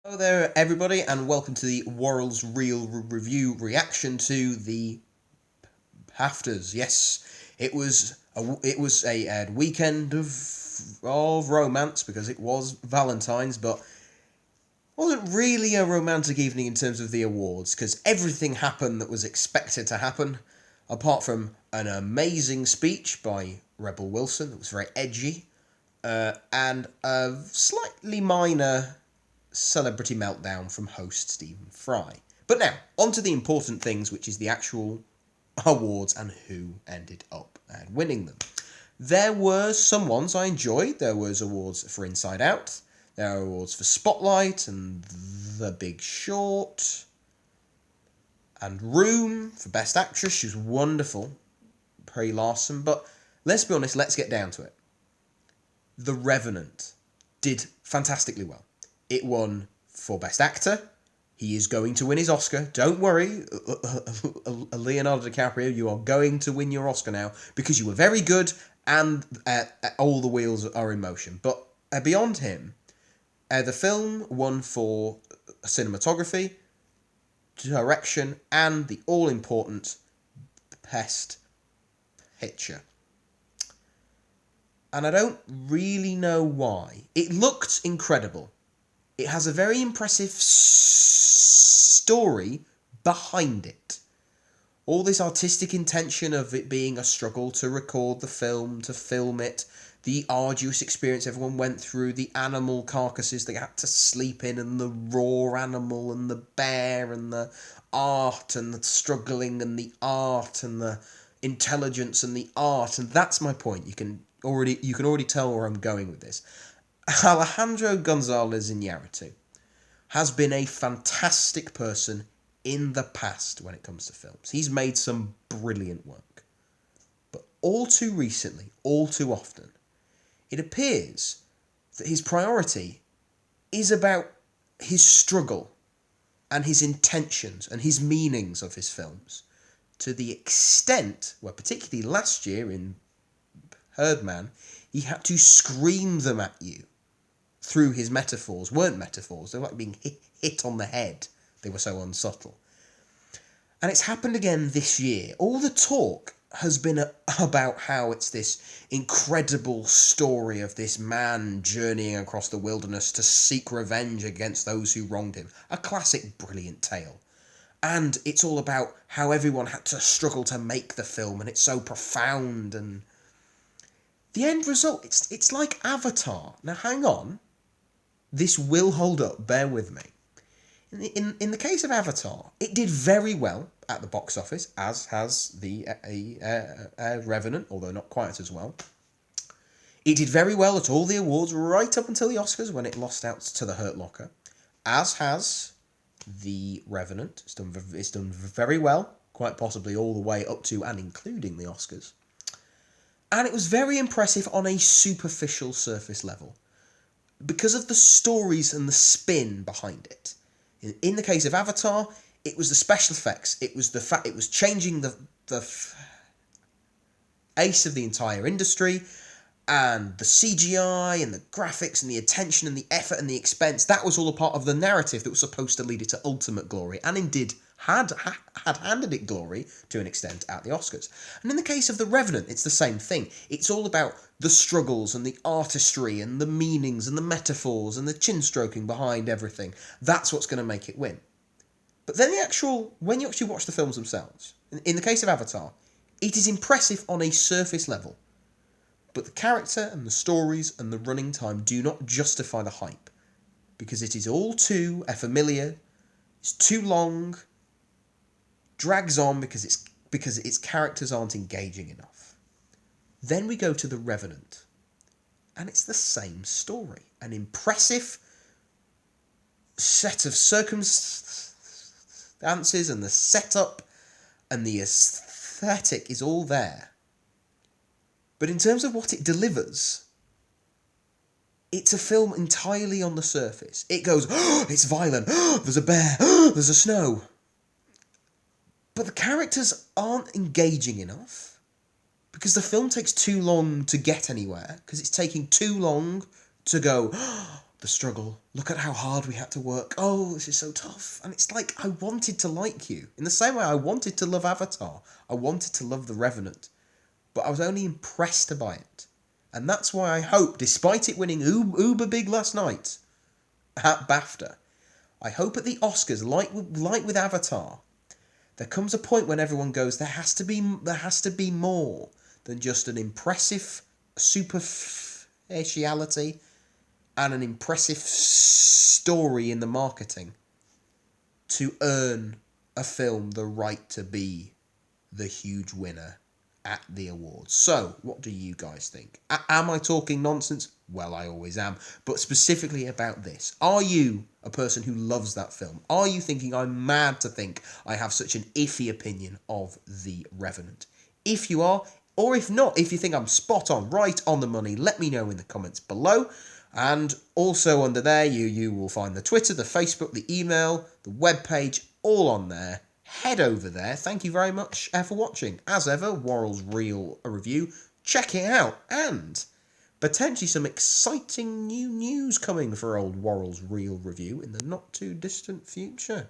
Hello there, everybody, and welcome to the World's Real Review reaction to the Baftas. Yes, it was a weekend of romance because it was Valentine's, but wasn't really a romantic evening in terms of the awards because everything happened that was expected to happen, apart from an amazing speech by Rebel Wilson that was very edgy, and a slightly minor celebrity meltdown from host Stephen Fry. But now, on to the important things, which is the actual awards and who ended up winning them. There were some ones I enjoyed. There was awards for Inside Out. There are awards for Spotlight and The Big Short. And Room for Best Actress. She was wonderful, Brie Larson. But let's be honest, let's get down to it. The Revenant did fantastically well. It won for Best Actor. He is going to win his Oscar. Don't worry, Leonardo DiCaprio, you are going to win your Oscar now because you were very good and all the wheels are in motion. But beyond him, the film won for cinematography, direction, and the all-important Best Picture. And I don't really know why. It looked incredible. It has a very impressive story behind it. All this artistic intention of it being a struggle to record the film, to film it, the arduous experience everyone went through, the animal carcasses they had to sleep in, and the raw animal, and the bear, and the art, and the struggling, and the art, and the intelligence, and the art. And that's my point. You can already tell where I'm going with this. Alejandro Gonzalez Iñárritu has been a fantastic person in the past when it comes to films. He's made some brilliant work. But all too recently, all too often, it appears that his priority is about his struggle and his intentions and his meanings of his films, to the extent where, particularly last year in Birdman, he had to scream them at you through his metaphors. Weren't metaphors, they were like being hit on the head. They were so unsubtle. And it's happened again this year. All the talk has been about how it's this incredible story of this man journeying across the wilderness to seek revenge against those who wronged him. A classic, brilliant tale. And it's all about how everyone had to struggle to make the film, and it's so profound. And the end result, it's like Avatar. Now, hang on. This will hold up, bear with me. In the case of Avatar, it did very well at the box office, as has the Revenant, although not quite as well. It did very well at all the awards, right up until the Oscars, when it lost out to The Hurt Locker, as has the Revenant. It's done very well, quite possibly all the way up to and including the Oscars. And it was very impressive on a superficial surface level, because of the stories and the spin behind it. In the case of Avatar, it was the special effects. It was the fact it was changing the ace of the entire industry, and the CGI and the graphics and the attention and the effort and the expense. That was all a part of the narrative that was supposed to lead it to ultimate glory, and indeed had handed it glory to an extent at the Oscars. And in the case of The Revenant, it's the same thing. It's all about the struggles and the artistry and the meanings and the metaphors and the chin stroking behind everything. That's what's going to make it win. But then when you actually watch the films themselves, in the case of Avatar, it is impressive on a surface level. But the character and the stories and the running time do not justify the hype, because it is all too familiar, it's too long, drags on because its characters aren't engaging enough. Then we go to The Revenant, and it's the same story. An impressive set of circumstances, and the setup and the aesthetic is all there. But in terms of what it delivers, it's a film entirely on the surface. It goes, oh, it's violent, oh, there's a bear, oh, there's a snow. But the characters aren't engaging enough, because the film takes too long to get anywhere, because it's taking too long to go, oh, the struggle. Look at how hard we had to work. Oh, this is so tough. And it's like, I wanted to like you. In the same way I wanted to love Avatar. I wanted to love The Revenant. But I was only impressed by it. And that's why I hope, despite it winning uber big last night at Bafta, I hope at the Oscars, like with Avatar, there comes a point when everyone goes, there has to be more than just an impressive superficiality and an impressive story in the marketing to earn a film the right to be the huge winner at the awards. So, what do you guys think? Am I talking nonsense? Well, I always am. But specifically about this, are you a person who loves that film? Are you thinking I'm mad to think I have such an iffy opinion of The Revenant? If you are, or if not, if you think I'm spot on, right on the money, let me know in the comments below. And also under there, you will find the Twitter, the Facebook, the email, the webpage, all on there. Head over there. Thank you very much for watching. As ever, Worrell's Reel review. Check it out. And potentially some exciting new news coming for old Worrell's Reel review in the not too distant future.